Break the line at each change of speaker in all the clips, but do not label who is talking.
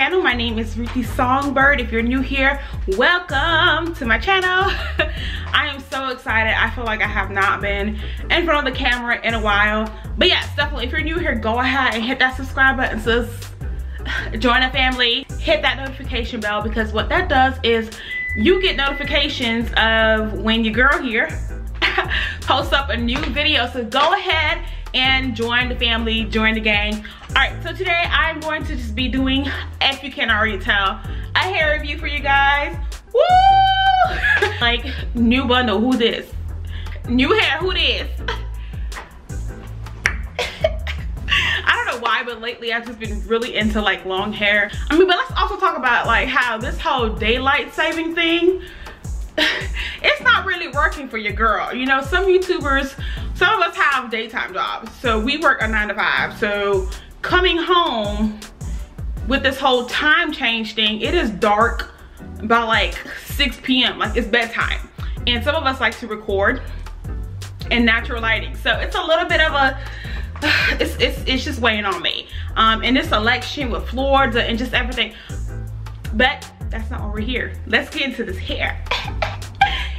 channel. My name is Ruthie Songbird. If you're new here, welcome to my channel. I am so excited. I feel like I have not been in front of the camera in a while. But yes, definitely if you're new here, go ahead and hit that subscribe button. So join the family. Hit that notification bell, because what that does is you get notifications of when your girl here posts up a new video. So go ahead and join the family, join the gang. All right, so today I'm going to just be doing, if you can't already tell, a hair review for you guys. Woo! Like, new bundle, who this? New hair, who this? I don't know why, but lately I've just been really into like long hair. I mean, but let's also talk about like how this whole daylight saving thing, it's not really working for your girl. You know, some YouTubers, some of us have daytime jobs, so we work a 9 to 5. So coming home with this whole time change thing, it is dark by like 6 p.m. like it's bedtime, and some of us like to record in natural lighting, so it's a little bit of a it's just weighing on me. And this election with Florida and just everything, but that's not why we're here. Let's get into this hair.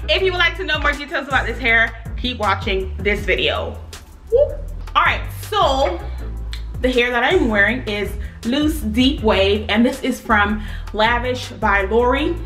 If you would like to know more details about this hair, keep watching this video. All right, so the hair that I'm wearing is loose deep wave, and this is from Lavishhbylori.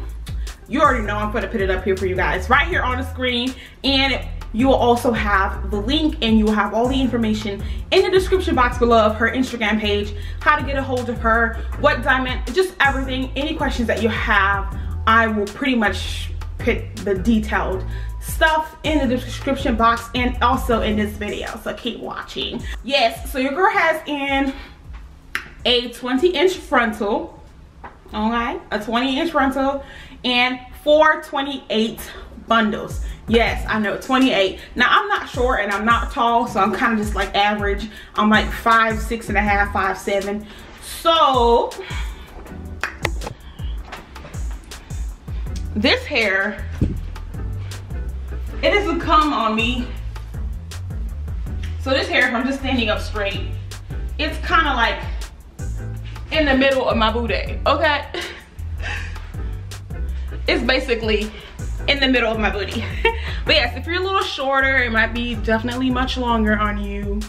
You already know I'm gonna put it up here for you guys right here on the screen, and you will also have the link, and you will have all the information in the description box below of her Instagram page, how to get a hold of her, what diamond, just everything. Any questions that you have, I will pretty much put the detailed stuff in the description box and also in this video, so keep watching. Yes, so your girl has in a 20-inch frontal, okay, a 20-inch frontal, and 428 bundles. Yes, I know, 28. Now I'm not short and I'm not tall, so I'm kind of just like average. I'm like 5'6" and a half, 5'7". So this hair, it doesn't come on me. So this hair, if I'm just standing up straight, it's kind of like in the middle of my booty, okay? It's basically in the middle of my booty. But yes, if you're a little shorter, it might be definitely much longer on you.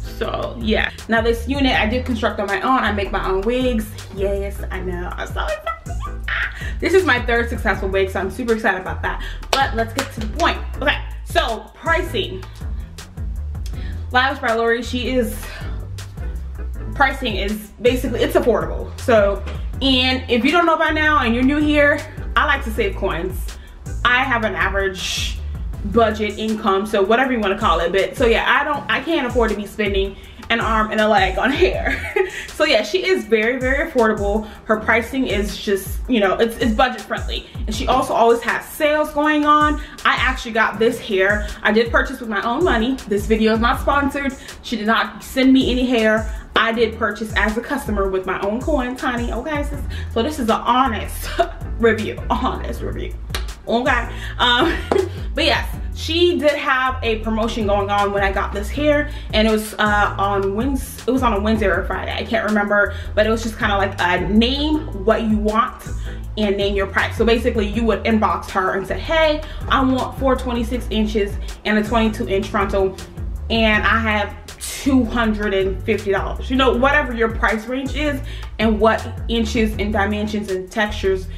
So yeah, now this unit I did construct on my own. I make my own wigs. Yes, I know, I'm so excited. This is my third successful wig, so I'm super excited about that. But let's get to the point. Okay, so pricing. Lavishhbylori, pricing is basically, it's affordable. So, and if you don't know by now and you're new here, I like to save coins. I have an average budget income, so whatever you want to call it. But so yeah, I can't afford to be spending an arm and a leg on hair. So yeah, she is very, very affordable. Her pricing is just, you know, it's budget friendly. And she also always has sales going on. I actually got this hair, I did purchase with my own money. This video is not sponsored. She did not send me any hair. I did purchase as a customer with my own coins, honey. Okay, sis? So this is an honest review, okay? But yes, she did have a promotion going on when I got this hair, and it was on Wednesday. It was on a Wednesday or a Friday, I can't remember, but it was just kind of like a name what you want and name your price. So basically you would inbox her and say, hey, I want 426 inches and a 22-inch frontal, and I have $250. You know, whatever your price range is and what inches and dimensions and textures,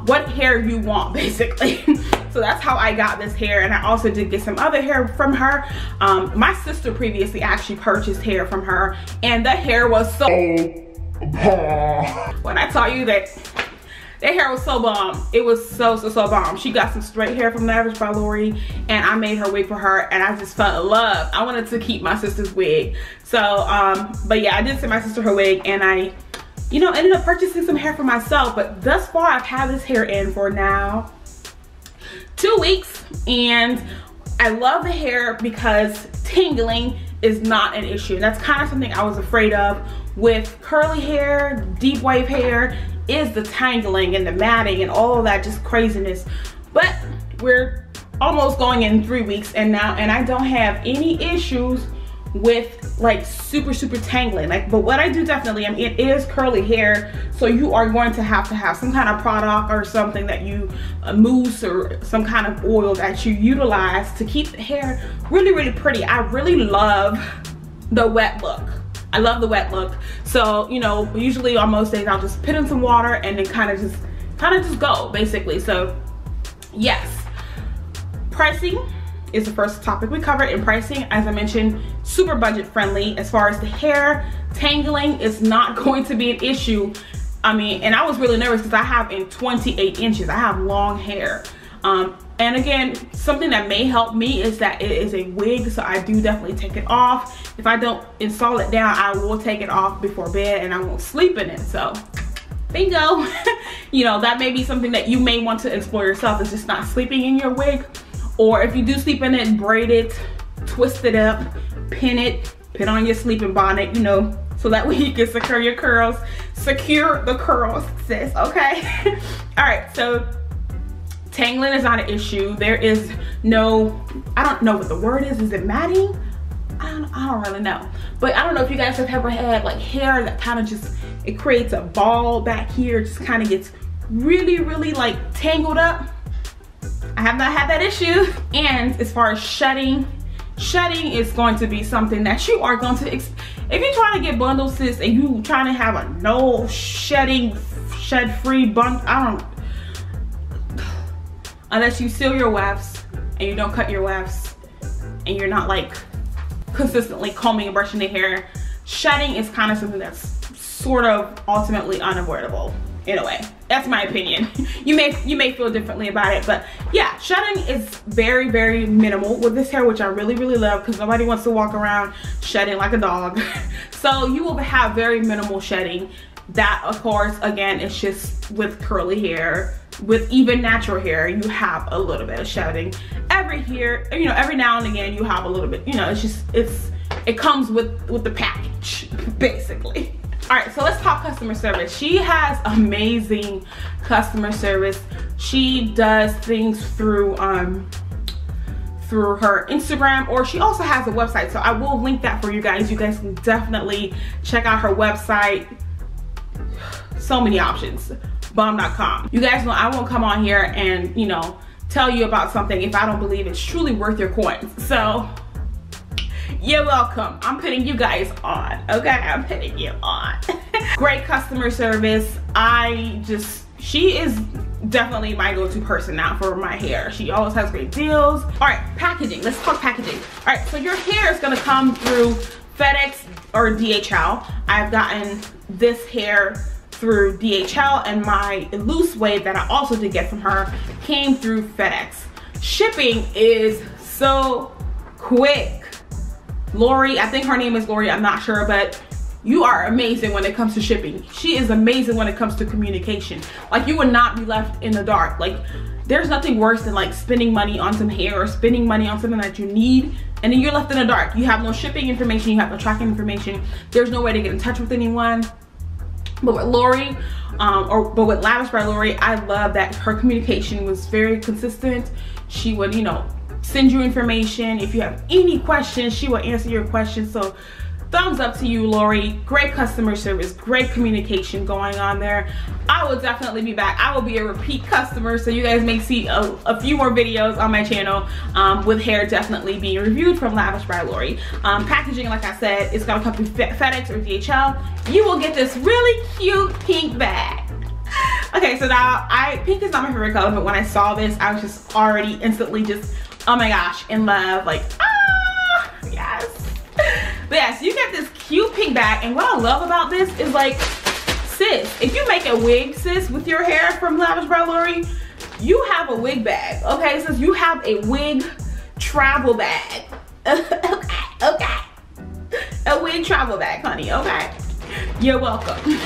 what hair you want basically. So that's how I got this hair, and I also did get some other hair from her. My sister previously actually purchased hair from her, and the hair was so when I tell you that hair was so bomb, it was so bomb. She got some straight hair from Lavishhbylori, and I made her wig for her, and I just fell in love. I wanted to keep my sister's wig. So but yeah, I did send my sister her wig, and I, you know, ended up purchasing some hair for myself. But thus far I've had this hair in for now 2 weeks, and I love the hair because tingling is not an issue. And that's kind of something I was afraid of with curly hair, deep wave hair, is the tangling and the matting and all of that just craziness. But we're almost going in 3 weeks and I don't have any issues with like super tangling. Like, but what I do definitely, I mean, it is curly hair, so you are going to have some kind of product or something that you mousse or some kind of oil that you utilize to keep the hair really pretty. I really love the wet look. I love the wet look. So, you know, usually on most days I'll just put in some water and then kind of just go basically. So yes, pricing is the first topic we covered. In pricing, as I mentioned, super budget friendly. As far as the hair tangling, it's not going to be an issue. I mean, and I was really nervous because I have in 28 inches, I have long hair. And again, something that may help me is that it is a wig, so I do definitely take it off. If I don't install it down, I will take it off before bed and I won't sleep in it. So bingo. You know, that may be something that you may want to explore yourself, is just not sleeping in your wig. Or if you do sleep in it, braid it, twist it up, pin it, put on your sleeping bonnet, you know, so that way you can secure your curls. Secure the curls, sis, okay? All right, so tangling is not an issue. There is no, I don't know what the word is. Is it matting? I don't really know. But I don't know if you guys have ever had like hair that kind of just, it creates a ball back here, just kind of gets really like tangled up. I have not had that issue. And as far as shedding is going to be something that you are going to, if you're trying to get bundles, sis, and you trying to have a no shedding, shed-free bundle, unless you seal your wefts and you don't cut your wefts and you're not like consistently combing and brushing the hair, shedding is kind of something that's sort of ultimately unavoidable. In a way, that's my opinion. You may feel differently about it, but yeah, shedding is very minimal with this hair, which I really love, because nobody wants to walk around shedding like a dog. So you will have very minimal shedding. That, of course, again, it's just with curly hair. With even natural hair, you have a little bit of shedding. Every now and again, you have a little bit. You know, it comes with the package, basically. All right, so let's talk customer service. She has amazing customer service. She does things through her Instagram, or she also has a website. So I will link that for you guys. You guys can definitely check out her website. So many options. Bomb.com. You guys know I won't come on here and, you know, tell you about something if I don't believe it's truly worth your coins. So you're welcome. I'm putting you guys on, okay? I'm putting you on. Great customer service. She is definitely my go-to person now for my hair. She always has great deals. All right, packaging. Let's talk packaging. All right, so your hair is gonna come through FedEx or DHL. I've gotten this hair through DHL, and my loose wave that I also did get from her came through FedEx. Shipping is so quick. Lori, I think her name is Lori, I'm not sure, but you are amazing when it comes to shipping. She is amazing when it comes to communication. Like, you would not be left in the dark. Like, there's nothing worse than like spending money on some hair or spending money on something that you need, and then you're left in the dark. You have no shipping information, you have no tracking information, there's no way to get in touch with anyone. But with Lori, but with Lavish by Lori, I love that her communication was very consistent. She would, you know, send you information. If you have any questions, she will answer your questions. So thumbs up to you, Lori. Great customer service, great communication going on there. I will definitely be back. I will be a repeat customer, so you guys may see a few more videos on my channel with hair definitely being reviewed from Lavish by Lori. Packaging, like I said, it's gonna come through FedEx or DHL. You will get this really cute pink bag. Okay, so now pink is not my favorite color, but when I saw this, I was just already instantly just, oh my gosh, in love. Like, ah, yes. But yes, you get this cute pink bag, and what I love about this is, like, sis, if you make a wig, sis, with your hair from Lavish by Lori, you have a wig bag, okay? Sis, you have a wig travel bag. Okay. A wig travel bag, honey, okay? You're welcome.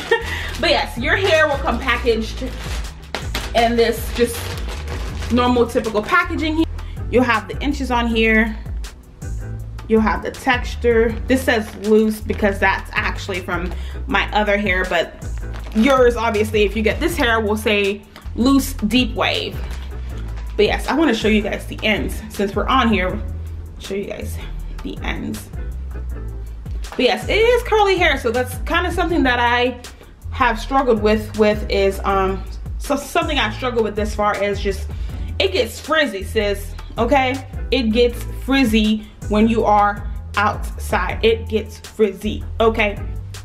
But yes, your hair will come packaged in this just normal, typical packaging here. You'll have the inches on here. You'll have the texture. This says loose because that's actually from my other hair, but yours, obviously, if you get this hair, will say loose deep wave. But yes, I want to show you guys the ends. Since we're on here, show you guys the ends. But yes, it is curly hair, so that's kind of something that I have struggled with is so something I struggle with as far as just, it gets frizzy, sis, okay? It gets frizzy when you are outside. It gets frizzy, okay?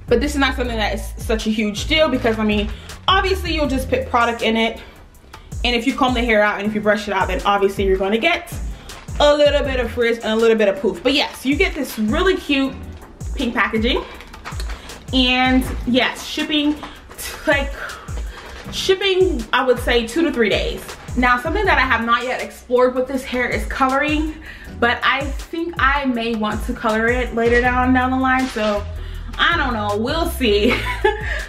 But this is not something that is such a huge deal because, I mean, obviously you'll just put product in it, and if you comb the hair out and if you brush it out, then obviously you're gonna get a little bit of frizz and a little bit of poof. But yes, you get this really cute pink packaging, and yes, shipping I would say 2 to 3 days. Now, something that I have not yet explored with this hair is coloring, but I think I may want to color it later down the line, so I don't know, we'll see.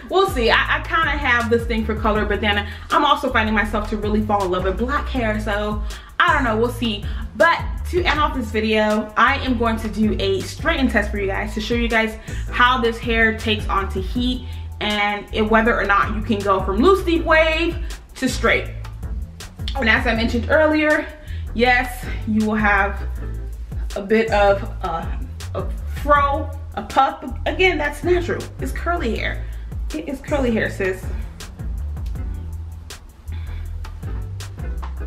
We'll see. I kind of have this thing for color, but then I'm also finding myself to really fall in love with black hair, so I don't know, we'll see. But to end off this video, I am going to do a straighten test for you guys to show you guys how this hair takes onto heat and whether or not you can go from loose deep wave to straight. And as I mentioned earlier, yes, you will have a bit of a fro, a puff. Again, that's natural. It's curly hair. It is curly hair, sis.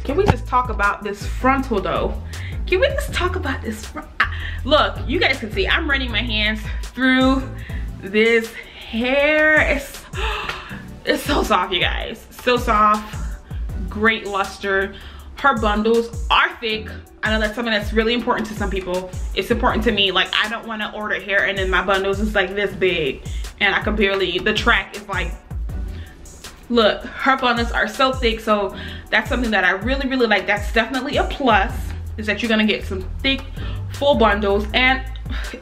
Can we just talk about this frontal though? Can we just talk about this look, you guys can see I'm running my hands through this hair. It's so soft, you guys. So soft, great luster. Her bundles are thick. I know that's something that's really important to some people. It's important to me. Like, I don't want to order hair and then my bundles is like this big and I can barely, the track is like, look, her bundles are so thick. So that's something that I really, really like. That's definitely a plus, is that you're gonna get some thick, full bundles. And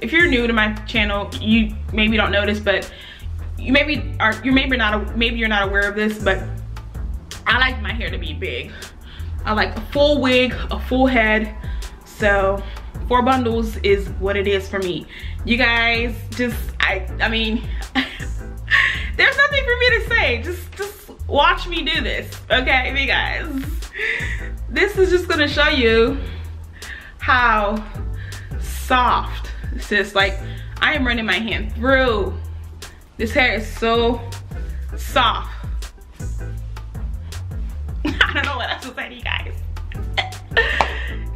if you're new to my channel, you maybe don't notice, but maybe you're not aware of this, but I like my hair to be big. I like a full wig, a full head. So 4 bundles is what it is for me. You guys, just, I mean, there's nothing for me to say. Just watch me do this, okay, you guys? This is just gonna show you how soft this is. Like, I am running my hand through. This hair is so soft. I don't know what else to say to you guys.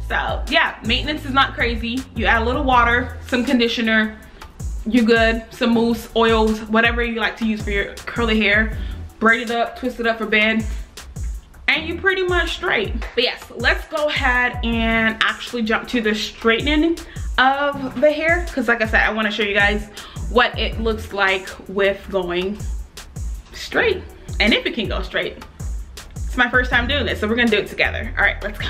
So yeah, maintenance is not crazy. You add a little water, some conditioner, you're good. Some mousse, oils, whatever you like to use for your curly hair. Braid it up, twist it up for bed, and you're pretty much straight. But yes, let's go ahead and actually jump to the straightening of the hair, because like I said, I want to show you guys what it looks like with going straight, and if it can go straight. It's my first time doing this, so we're gonna do it together. All right, let's go.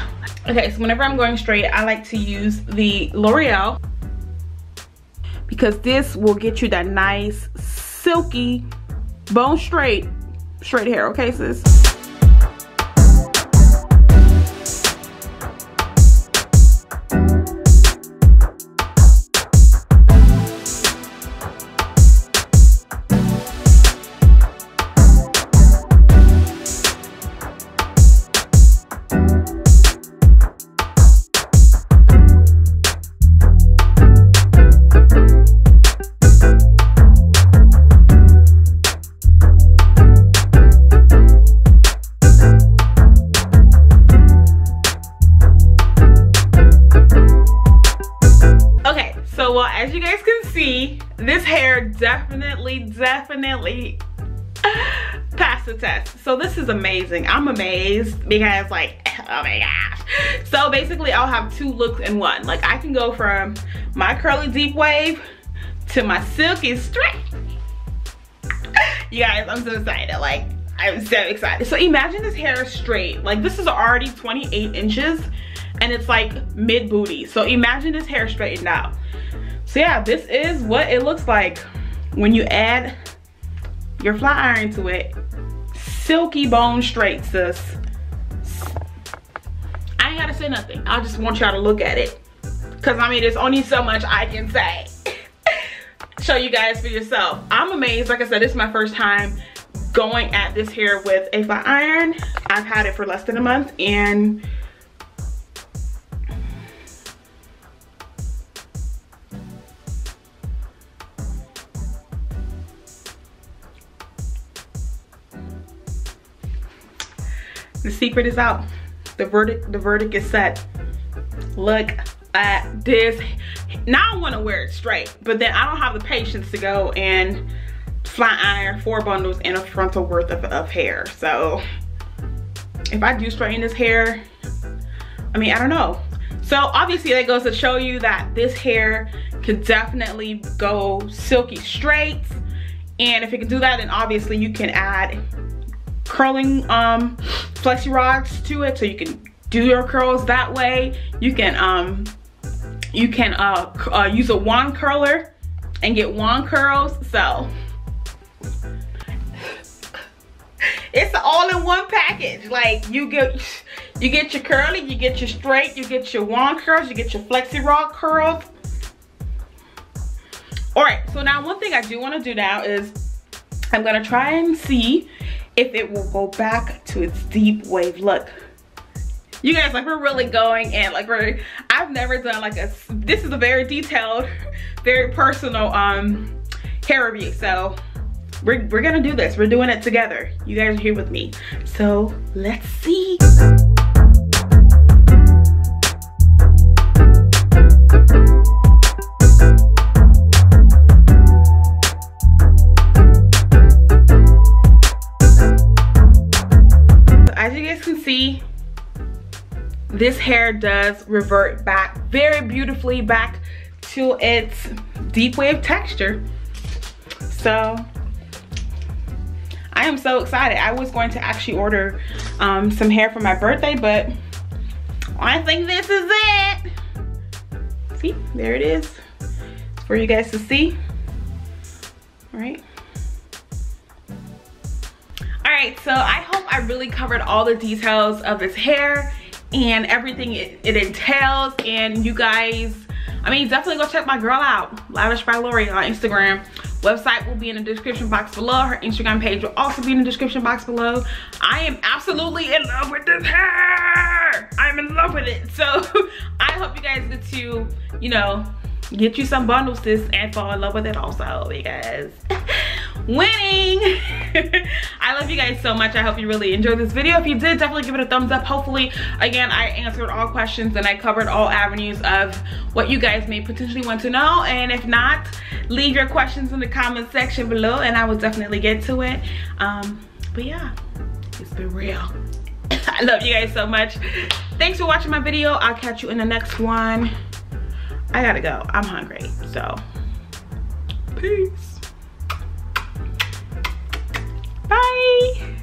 Okay, so whenever I'm going straight, I like to use the L'Oreal, because this will get you that nice, silky, bone straight hair, okay, sis? As you guys can see, this hair definitely passed the test. So this is amazing. I'm amazed because, like, oh my gosh. So basically I'll have 2 looks in one. Like, I can go from my curly deep wave to my silky straight. You guys, I'm so excited. Like, I'm so excited. So imagine this hair straight. Like, this is already 28 inches and it's like mid booty. So imagine this hair straightened out. So yeah, this is what it looks like when you add your flat iron to it. Silky bone straight, sis. I ain't gotta say nothing. I just want y'all to look at it, because I mean, there's only so much I can say. Show you guys for yourself. I'm amazed. Like I said, this is my first time going at this hair with a flat iron. I've had it for less than a month, and The secret is out. The verdict is set. Look at this. Now I want to wear it straight, but then I don't have the patience to go and flat iron 4 bundles and a frontal worth of hair. So if I do straighten this hair, I mean, I don't know. So obviously that goes to show you that this hair could definitely go silky straight. And if it can do that, then obviously you can add curling flexi rods to it, so you can do your curls that way. You can use a wand curler and get wand curls. So it's an all-in-one package. Like you get your curly, you get your straight, you get your wand curls, you get your flexi rod curls. All right, so now one thing I do want to do now is I'm gonna try and see if it will go back to its deep wave look. You guys, like, we're really going in, like, I've never done like this is a very detailed, very personal hair review. So we're gonna do this. We're doing it together. You guys are here with me. So let's see. As you guys can see, this hair does revert back very beautifully back to its deep wave texture. So I am so excited. I was going to actually order some hair for my birthday, but I think this is it. See, there it is. It's for you guys to see. All right. Alright, so I hope I really covered all the details of this hair and everything it entails. And you guys, I mean, definitely go check my girl out, Lavishhbylori on Instagram. Website will be in the description box below. Her Instagram page will also be in the description box below. I am absolutely in love with this hair. I'm in love with it. So I hope you guys get to, you know, get you some bundles, sis, and fall in love with it also, because winning. I love you guys so much. I hope you really enjoyed this video. If you did, definitely give it a thumbs up. Hopefully, again, I answered all questions and I covered all avenues of what you guys may potentially want to know. And if not, leave your questions in the comment section below and I will definitely get to it. But yeah, it's been real. I love you guys so much. Thanks for watching my video. I'll catch you in the next one. I gotta go. I'm hungry. So, peace. Bye.